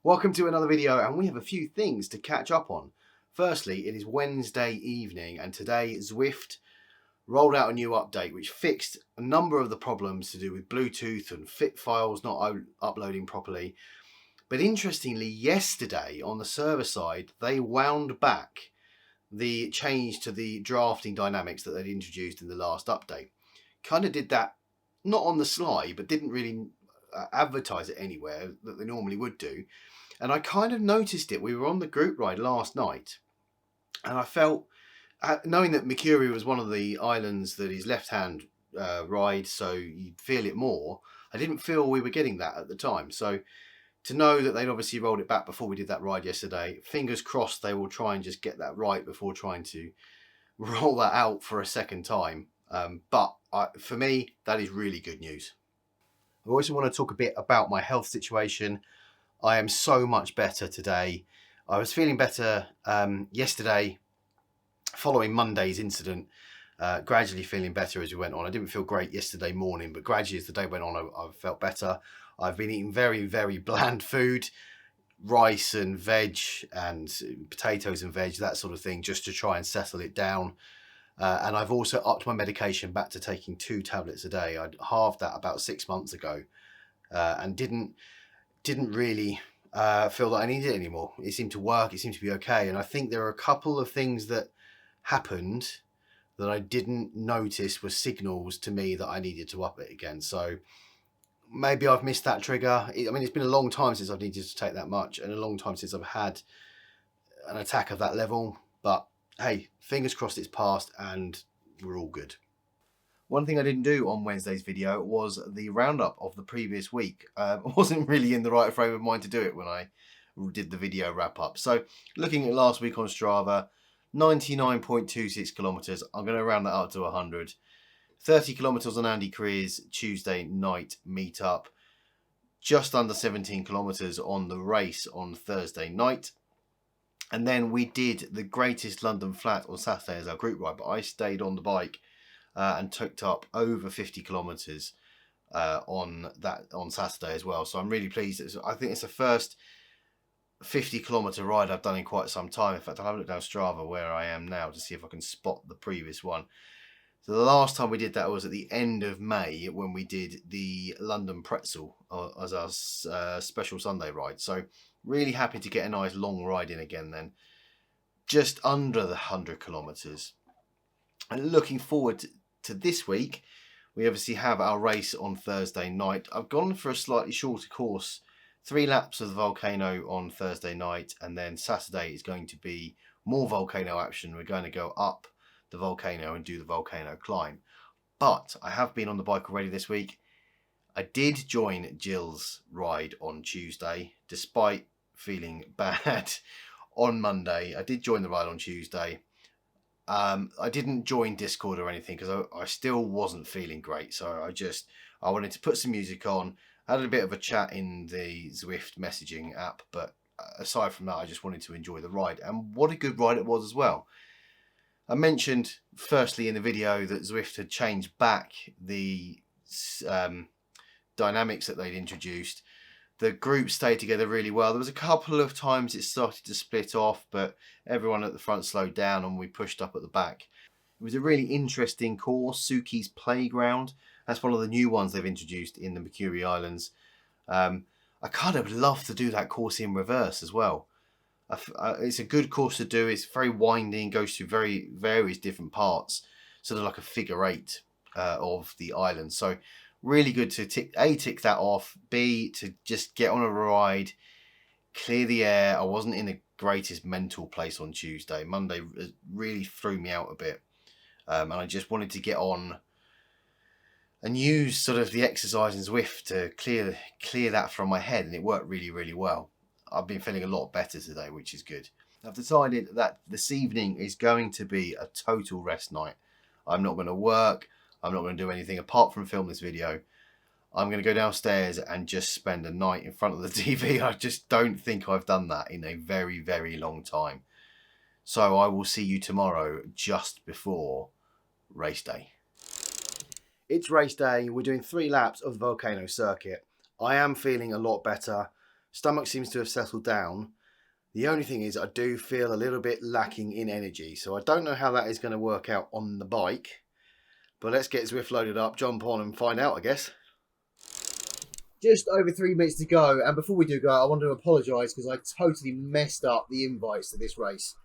Welcome to another video, and we have a few things to catch up on. Firstly, it is Wednesday evening, and today Zwift rolled out a new update which fixed a number of the problems to do with Bluetooth and fit files not uploading properly. But interestingly, yesterday on the server side, they wound back the change to the drafting dynamics that they'd introduced in the last update. Kind of did that not on the sly, but didn't really advertise it anywhere that they normally would do. And I kind of noticed it. We were on the group ride last night, and I felt, knowing that Mercury was one of the islands that is left-hand ride, so you'd feel it more, I didn't feel we were getting that at the time. So to know that they'd obviously rolled it back before we did that ride yesterday, fingers crossed they will try and just get that right before trying to roll that out for a second time. But for me, that is really good news. I also want to talk a bit about my health situation. I am so much better today. I was feeling better yesterday following Monday's incident, gradually feeling better as we went on. I didn't feel great yesterday morning, but gradually as the day went on, I felt better. I've been eating very, very bland food, rice and veg and potatoes and veg, that sort of thing, just to try and settle it down. And I've also upped my medication back to taking 2 tablets a day. I'd halved that about 6 months ago and didn't really feel that I needed it anymore. It seemed to work. It seemed to be okay. And I think there are a couple of things that happened that I didn't notice were signals to me that I needed to up it again. So maybe I've missed that trigger. I mean, it's been a long time since I've needed to take that much, and a long time since I've had an attack of that level. But hey, fingers crossed it's passed and we're all good. One thing I didn't do on Wednesday's video was the roundup of the previous week. I wasn't really in the right frame of mind to do it when I did the video wrap up. So looking at last week on Strava, 99.26 kilometers. I'm going to round that up to 100. 30 kilometers on Andy Creer's Tuesday night meetup. Just under 17 kilometers on the race on Thursday night. And then we did the Greatest London Flat on Saturday as our group ride, but I stayed on the bike and took up over 50 kilometers on Saturday as well. So I'm really pleased. I think it's the first 50 kilometer ride I've done in quite some time. In fact, I'll have a look down Strava where I am now to see if I can spot the previous one. So the last time we did that was at the end of May when we did the London Pretzel as our special Sunday ride. So really happy to get a nice long ride in again then. Just under the 100 kilometers. And looking forward to this week, we obviously have our race on Thursday night. I've gone for a slightly shorter course, 3 laps of the volcano on Thursday night, and then Saturday is going to be more volcano action. We're going to go up the volcano and do the volcano climb. But I have been on the bike already this week. I did join Jill's ride on Tuesday, despite feeling bad on Monday. I did join the ride on Tuesday. I didn't join Discord or anything because I still wasn't feeling great. So I wanted to put some music on. I had a bit of a chat in the Zwift messaging app, but aside from that, I just wanted to enjoy the ride. And what a good ride it was as well. I mentioned firstly in the video that Zwift had changed back the dynamics that they'd introduced. The group stayed together really well. There was a couple of times it started to split off, but everyone at the front slowed down and we pushed up at the back. It was a really interesting course, Suki's Playground. That's one of the new ones they've introduced in the Mercury Islands. I kind of love to do that course in reverse as well. It's a good course to do. It's very winding, goes through various different parts, sort of like a figure 8 of the island. So really good to tick that off, B, to just get on a ride, clear the air. I wasn't in the greatest mental place on Tuesday. Monday really threw me out a bit, and I just wanted to get on and use sort of the exercise in Zwift to clear that from my head, and it worked really, really well. I've been feeling a lot better today, which is good. I've decided that this evening is going to be a total rest night. I'm not going to work. I'm not going to do anything apart from film this video. I'm going to go downstairs and just spend a night in front of the TV. I just don't think I've done that in a very, very long time. So I will see you tomorrow just before race day. It's race day. We're doing 3 laps of the volcano circuit. I am feeling a lot better. Stomach seems to have settled down. The only thing is I do feel a little bit lacking in energy, so I don't know how that is going to work out on the bike. But let's get Zwift loaded up, jump on and find out, I guess. Just over 3 minutes to go, and before we do go, I want to apologise because I totally messed up the invites to this race.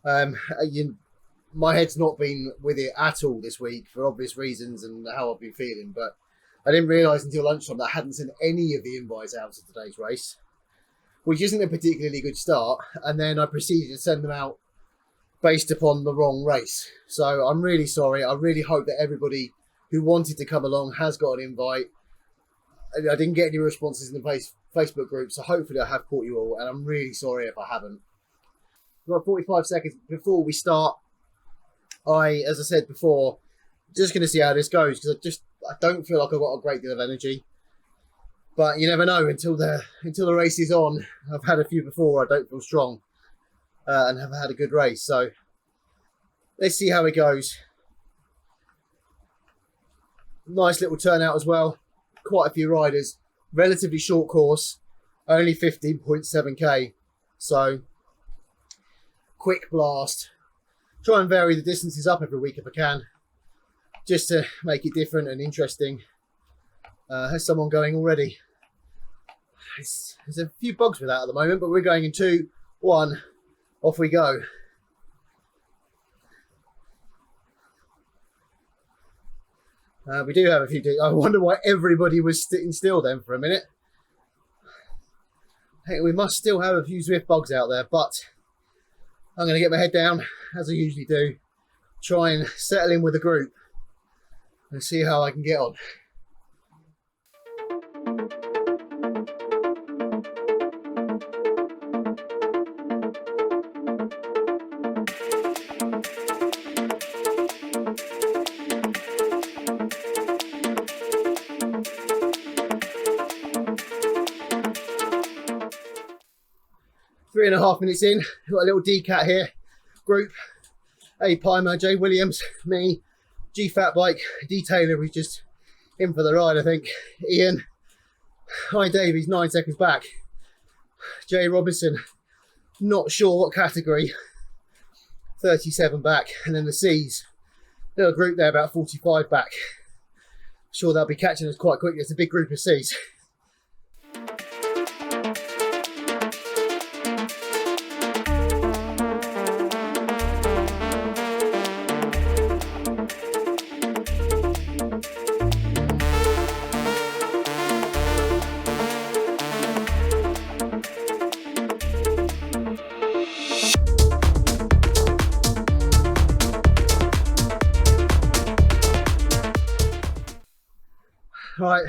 My head's not been with it at all this week for obvious reasons and how I've been feeling, but I didn't realise until lunchtime that I hadn't sent any of the invites out to today's race, which isn't a particularly good start, and then I proceeded to send them out based upon the wrong race. So I'm really sorry. I really hope that everybody who wanted to come along has got an invite. I didn't get any responses in the Facebook group, so hopefully I have caught you all, and I'm really sorry if I haven't. We've got 45 seconds before we start. As I said before, just going to see how this goes, because I don't feel like I've got a great deal of energy. But you never know until the race is on. I've had a few before I don't feel strong and have had a good race. So let's see how it goes. Nice little turnout as well. Quite a few riders. Relatively short course. Only 15.7k. So quick blast. Try and vary the distances up every week if I can, just to make it different and interesting. Has someone going already? There's a few bugs with that at the moment, but we're going in 2, 1, off we go. We do have a few. I wonder why everybody was sitting still then for a minute. Hey, we must still have a few Zwift bugs out there, but I'm going to get my head down, as I usually do, try and settle in with the group and see how I can get on. Three and a half minutes in, got a little decat here. Group A Pimer, Jay Williams, me, G Fat Bike, D Taylor, who's just in for the ride, I think. Ian, hi Davies, 9 seconds back. Jay Robinson, not sure what category, 37 back. And then the C's, little group there, about 45 back. Sure they'll be catching us quite quickly. It's a big group of C's. Right,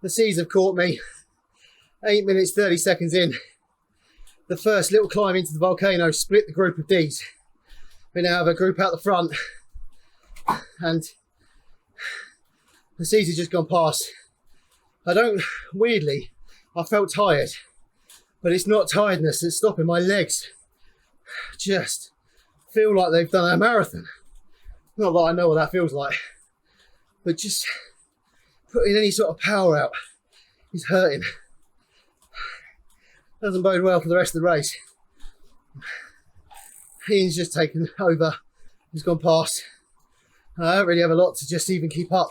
the C's have caught me. 8 minutes 30 seconds in. The first little climb into the volcano split the group of D's. We now have a group out the front, and the C's have just gone past. Weirdly, I felt tired, but it's not tiredness that's stopping my legs. Just feel like they've done a marathon. Not that I know what that feels like, but just putting any sort of power out is hurting. Doesn't bode well for the rest of the race. Ian's just taken over, he's gone past. I don't really have a lot to just even keep up.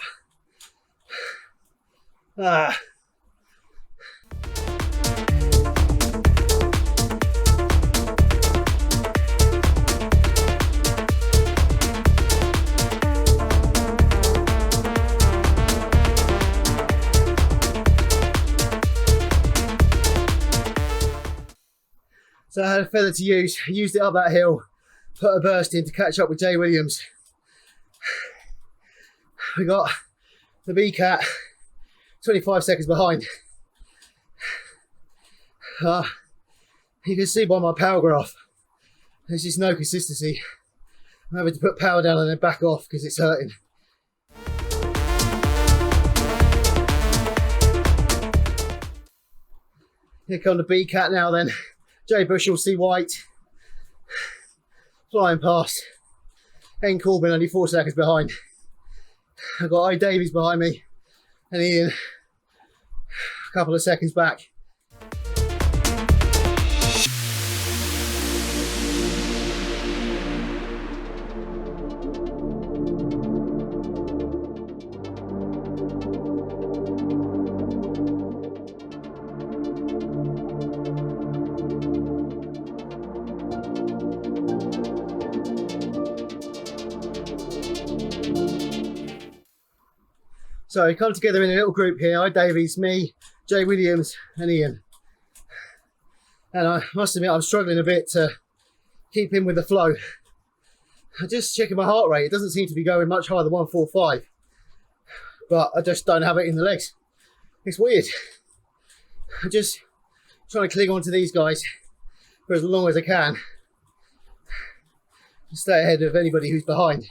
So I had a feather to use, used it up that hill, put a burst in to catch up with Jay Williams. We got the B-Cat 25 seconds behind. You can see by my power graph, there's just no consistency. I'm having to put power down and then back off because it's hurting. Here come the B-Cat now then. Jay Bushell, C White, flying past. N Corbin only 4 seconds behind. I've got I Davies behind me and Ian a couple of seconds back. So we come together in a little group here. I, Davies, me, Jay Williams and Ian. And I must admit I'm struggling a bit to keep in with the flow. I'm just checking my heart rate. It doesn't seem to be going much higher than 145. But I just don't have it in the legs. It's weird. I'm just trying to cling on to these guys for as long as I can. Stay ahead of anybody who's behind,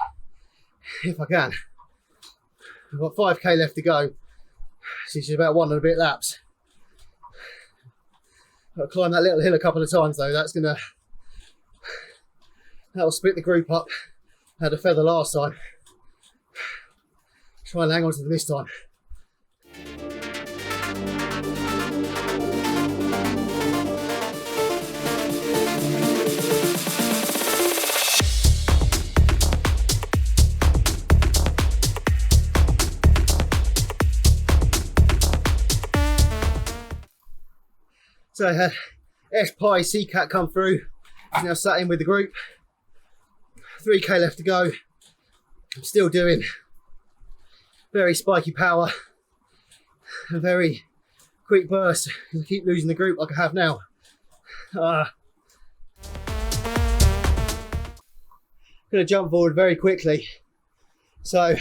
if I can. I've got 5k left to go. It's about 1 and a bit laps. I've got to climb that little hill a couple of times though. That'll split the group up. I had a feather last time. Try and hang on to them this time. So I had S-Pi C-Cat come through. He's now sat in with the group. 3k left to go. I'm still doing very spiky power and very quick bursts. I keep losing the group like I have now. I'm going to jump forward very quickly. So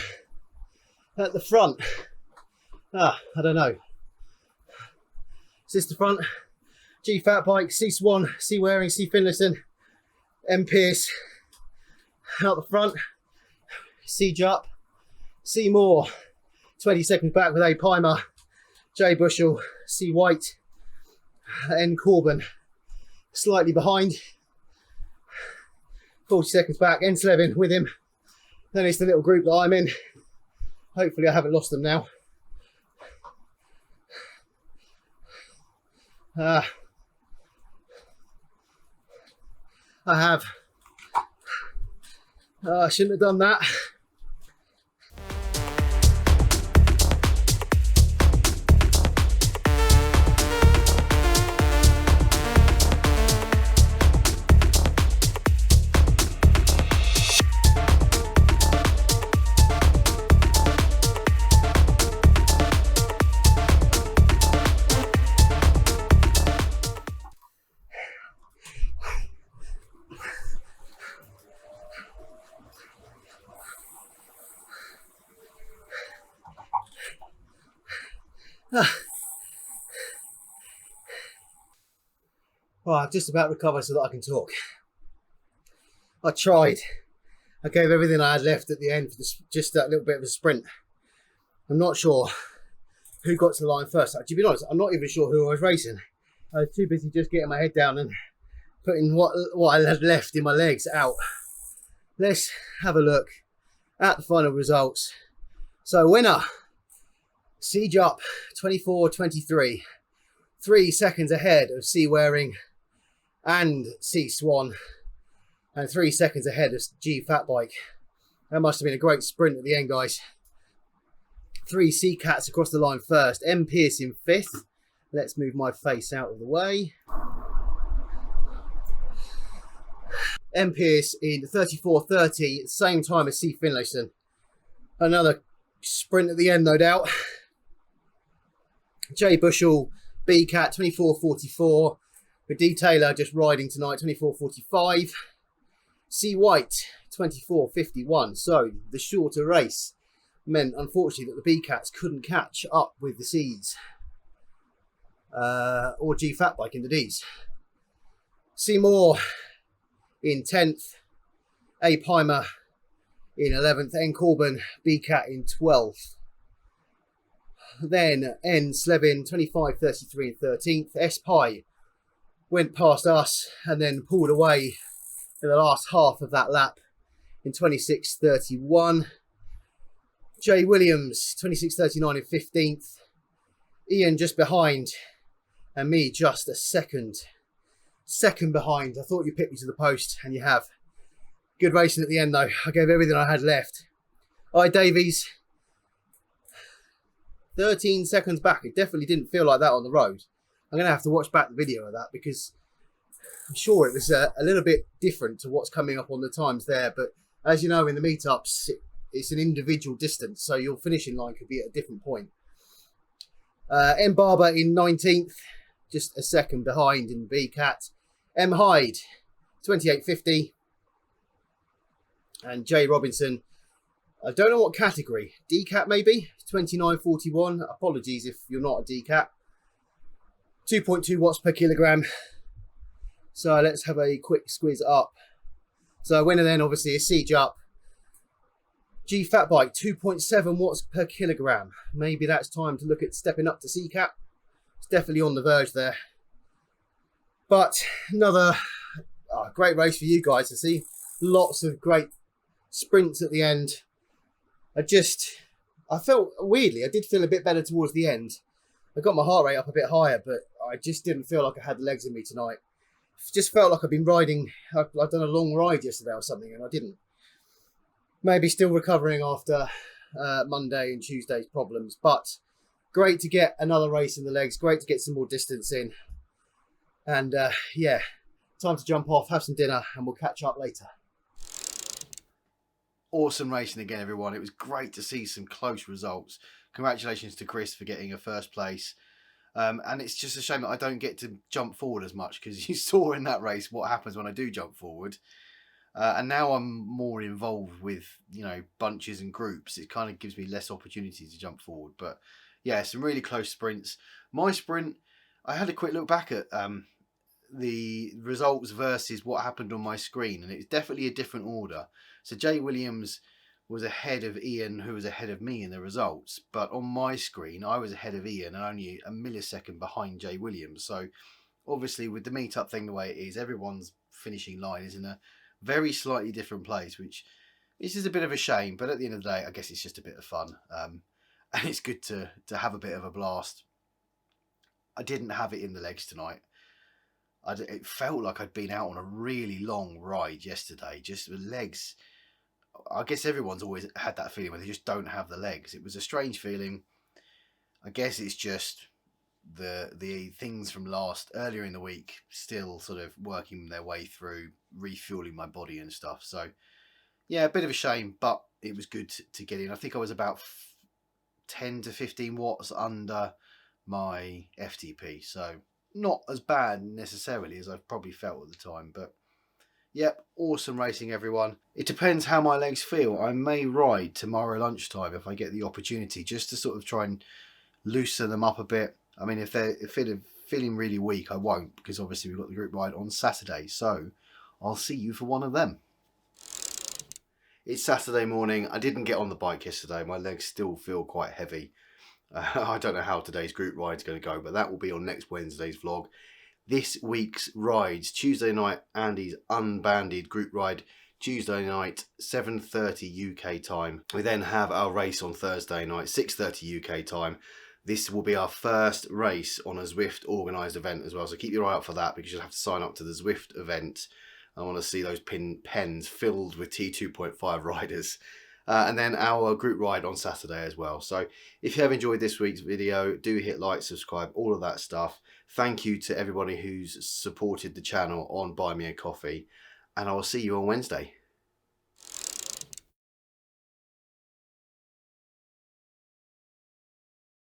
at the front, I don't know. Is this the front? G Fat Bike, C Swan, C Waring, C Finlayson, M Pierce. Out the front, C Jupp, C Moore, 20 seconds back with A Pimer, J Bushell, C White, N Corbin, slightly behind, 40 seconds back, N Slevin with him. Then it's the little group that I'm in. Hopefully I haven't lost them now. I have. I shouldn't have done that. Well, I've just about recovered so that I can talk. I tried. I gave everything I had left at the end for just that little bit of a sprint. I'm not sure who got to the line first. To be honest, I'm not even sure who I was racing. I was too busy just getting my head down and putting what I had left in my legs out. Let's have a look at the final results. So winner, C Jupp, 24.23. 3 seconds ahead of C Waring and C Swan, and 3 seconds ahead of G Fat Bike. That must have been a great sprint at the end, guys. 3 C Cats across the line first. M Pierce in 5th. Let's move my face out of the way. M Pierce in 34.30, same time as C Finlayson. Another sprint at the end, no doubt. J Bushell, B Cat, 24.44. With D Taylor just riding tonight, 24.45. C White, 24.51. So the shorter race meant, unfortunately, that the B Cats couldn't catch up with the C's. Or G Fat Bike in the D's. C Moore in 10th. A Pimer in 11th. N Corbin, B Cat in 12th. Then N Slevin, 25.33 and 13th. S-Pi went past us and then pulled away in the last half of that lap in 26.31. Jay Williams, 26.39 and 15th. Ian just behind, and me just a second behind. I thought you picked me to the post, and you have. Good racing at the end though. I gave everything I had left. I, Davies, 13 seconds back. It definitely didn't feel like that on the road. I'm going to have to watch back the video of that because I'm sure it was a little bit different to what's coming up on the times there. But as you know, in the meetups, it's an individual distance, so your finishing line could be at a different point. M Barber in 19th, just a second behind in B Cat. M Hyde 28.50, and J Robinson, I don't know what category, D Cat maybe, 29.41. Apologies if you're not a D Cat. 2.2 watts per kilogram. So let's have a quick squeeze up. So winner then obviously is Siege Up. G Fat Bike 2.7 watts per kilogram. Maybe that's time to look at stepping up to C Cat. It's definitely on the verge there. But another great race for you guys to see. Lots of great sprints at the end. I felt, weirdly, I did feel a bit better towards the end. I got my heart rate up a bit higher, but I just didn't feel like I had the legs in me tonight. Just felt like I'd been riding, I'd done a long ride yesterday or something, and I didn't. Maybe still recovering after Monday and Tuesday's problems, but great to get another race in the legs, great to get some more distance in. And yeah, time to jump off, have some dinner, and we'll catch up later. Awesome racing again, everyone. It was great to see some close results. Congratulations to Chris for getting a first place. And it's just a shame that I don't get to jump forward as much, because you saw in that race what happens when I do jump forward. And now I'm more involved with, bunches and groups. It kind of gives me less opportunity to jump forward. But yeah, some really close sprints. My sprint, I had a quick look back at the results versus what happened on my screen, and it's definitely a different order. So Jay Williams was ahead of Ian, who was ahead of me in the results, but on my screen I was ahead of Ian and only a millisecond behind Jay Williams. So obviously with the meetup thing the way it is, everyone's finishing line is in a very slightly different place, which is a bit of a shame, but at the end of the day I guess it's just a bit of fun, and it's good to have a bit of a blast. I didn't have it in the legs tonight. It felt like I'd been out on a really long ride yesterday. Just the legs, I guess everyone's always had that feeling where they just don't have the legs. It was a strange feeling. I guess it's just the things from earlier in the week still sort of working their way through, refueling my body and stuff. So yeah, a bit of a shame, but it was good to get in. I think I was about 10 to 15 watts under my FTP, so not as bad necessarily as I've probably felt at the time. But yep, awesome racing, everyone. It depends how my legs feel. I may ride tomorrow lunchtime if I get the opportunity, just to sort of try and loosen them up a bit. I mean, if they're feeling really weak, I won't, because obviously we've got the group ride on Saturday, so I'll see you for one of them. It's Saturday morning. I didn't get on the bike yesterday. My legs still feel quite heavy. I don't know how today's group ride's going to go, but that will be on next Wednesday's vlog. This week's rides: Tuesday night, Andy's unbanded group ride. Tuesday night, 7:30 UK time. We then have our race on Thursday night, 6:30 UK time. This will be our first race on a Zwift organised event as well, so keep your eye out for that, because you'll have to sign up to the Zwift event. I want to see those pens filled with T2.5 riders. And then our group ride on Saturday as well. So if you have enjoyed this week's video, do hit like, subscribe, all of that stuff. Thank you to everybody who's supported the channel on Buy Me a Coffee, and I will see you on Wednesday.